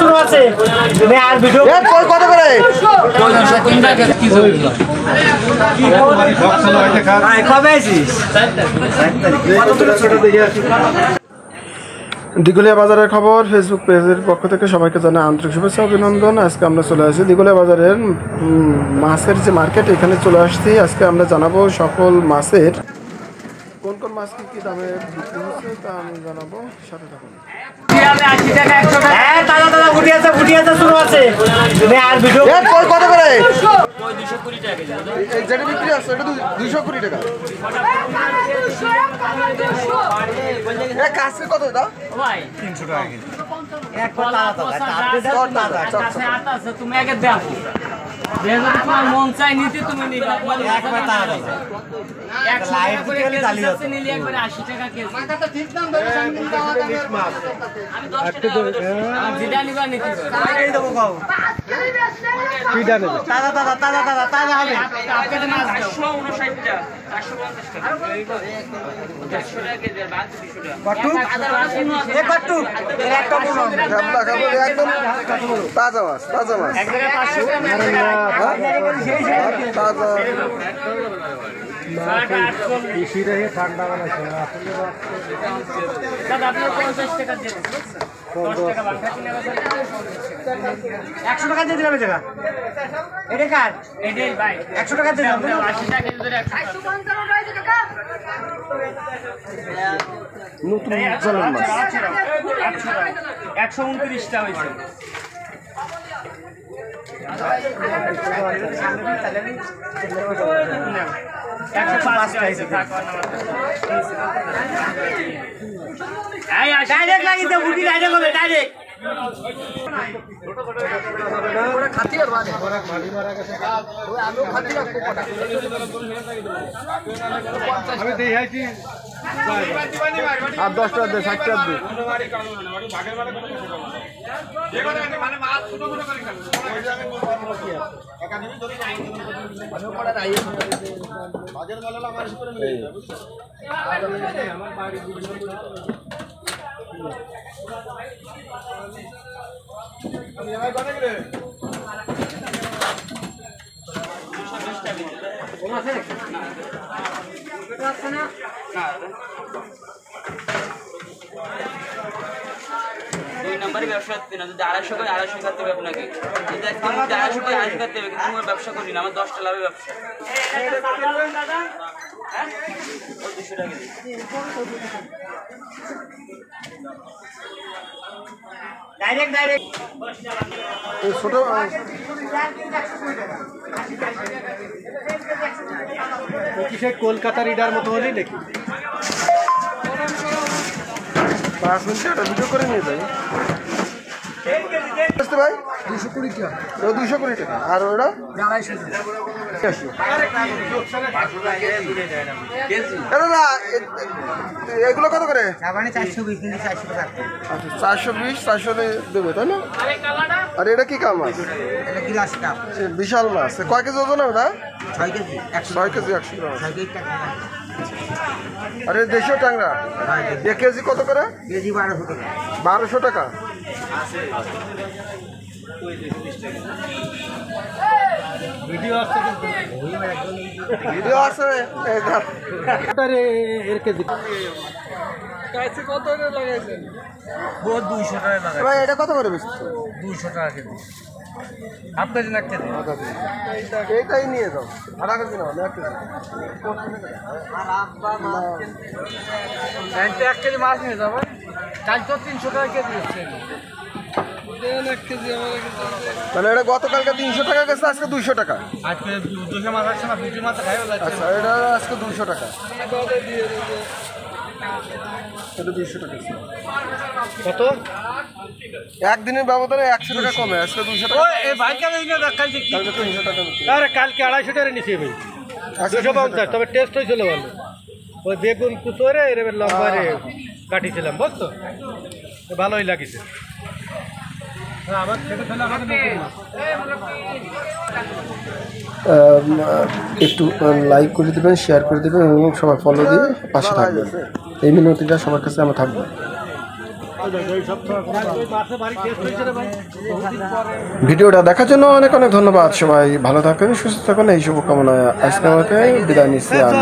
শুরু আছে আর ভিডিও কত করে দিঘলিয়া বাজারের খবর ফেসবুক পেজের পক্ষ থেকে সবাইকে জানাই আন্তরিক শুভেচ্ছা অভিনন্দন। আজকে আমরা চলে আসছি দিঘলিয়া বাজারের মাছের যে মার্কেট, এখানে চলে আসছি। আজকে আমরা জানাবো সকল মাছের কোন কোন মাছ কি দামে বিক্রি হচ্ছে তা আমি জানাবো, সাথে থাকুন। শুরু আছে আর ভিডিও কত করে যেটা বিক্রি আছে এটা 220 টাকা। কাছে কত দাও? 300 টাকা কেজি। তুমি আগে দেখো যেহেতু তোমার মন চাই নিতে তুমি নিবা, মানে 100 টাকা করে কেজি আছে, নিলে একবারে 80 টাকা কেজি। মাথাটা ঠিক দাম ধরে আমি 10 টাকা আমি যেটা নিবা নিতে এই দেবো খাও কিটা নেবে তাজা তাজা তাজা তাজা তাজা হবে। আপনাদের মাছ 159 টা 450 টাকা 100 টাকা কেজি বাকি 200 টাকা কটু এ কটু এর একটা বলো খাবলা খাবো একদম তাজা মাছ তাজা মাছ এক জায়গায় 500 গ্রাম তাজা ঠান্ডা বানাইছে দাদা আপনি 50 টাকা দেন 10 টাকা বাকি কিনে বাজার 100 টাকা দিয়ে দিলাম জায়গা এটা কার এটাই ভাই 100 টাকা দিয়ে দাও 80 টাকা কেজি ধরে 150 টাকা কাকা নতুন জালান মাছ 129 টা হইছে। ডাইরেক্ট লাগিতে বুটি ডাইরেক্ট হবে ডাইরেক্ট খাতি আর মাছ মারি মারা গেছে ওই আলু খাতি রাখবো কটা আমি দেই আইছি আর 10 টাকা দে 60 টাকা দে ভাগের মারা কত যে কথা মানে মাছ ছোট ছোট করে খাবো টাকা দিবি ধরে আমি পড়া রাই ভাগের মালালা মাছ করে মিলে বুঝছো আমার বাড়ি আমি আমার বাড়ি গেলে কোন আছে না এটা আছে না না 2 নম্বরে ব্যবসা করতে না, যদি 250 করে 250 করতে হবে আপনাকে, যদি একদম 250 করে 250 করতে হবে, কিন্তু আমি ব্যবসা করি না, আমার 10 টা লাভে ব্যবসা। এটা চালাবেন দাদা হ্যাঁ 200 টাকা দিই ডাইরেক্ট ডাইরেক্ট এই ছোট কিসে কলকাতা রিডার মতো হলি নাকি 5 মিনিট একটা ভিডিও করে নিয়ে যাই ভাই 220 টাকা 220 টাকা আর ওটা 250 এগুলো কত করে 420 400 দেবে তাই না? আর এটা কি কাম মাছ? বিশাল মাছ। কয় কেজি ওজন হবে? 6 কেজি 100 গ্রাম। আরে দেশীয় ট্যাংরা 1 কেজি কত করে? কেজি 1200 টাকা। ভিডিও আছে এর কেজি কত করে লাগাইছেন? 200 টাকা লাগাই ভাই। এটা কত করে বেচছেন? 200 টাকা কেজি। আপনার জন্য 1 কেজি এইটাই নিয়ে যাও। আধা কেজি না 1 কেজি। আর আব্বা মাছ 1 কেজি মাছ নিয়ে যাবো। কাল তো 300 টাকা কেজি বেচছেন। তাহলে এটা গতকালকে 300 টাকা গেছে, আজকে 200 টাকা। আজকে 200 মাছ আসছে না, 200 মাছ খাইও যাচ্ছে। আচ্ছা এটা আজকে 200 টাকা। এটা 200 টাকা কত? একদিনের ব্যবধানে 100 টাকা কমে, আজকে 200 টাকা। এই ভাই কেন এই না কালকে 300 টাকা। আরে কালকে 250 টাকা নিছি ভাই। 250 তবে টেস্ট হয়েছিল ভালো। ওই বেগুন কুচরে এর লম্বা রে কাটিছিলাম বুঝছো, ভালোই লাগিছে। একটু লাইক করে দেবেন, শেয়ার করে দেবেন এবং সবাই ফলো দিয়ে পাশে থাকবেন। এই মিনতিটা সবার কাছে আমরা থাকবো। ভিডিওটা দেখার জন্য অনেক অনেক ধন্যবাদ। সবাই ভালো থাকেন, সুস্থ থাকুন, এই শুভকামনায় আজকে আমাকে বিদায় নিচ্ছি আমি।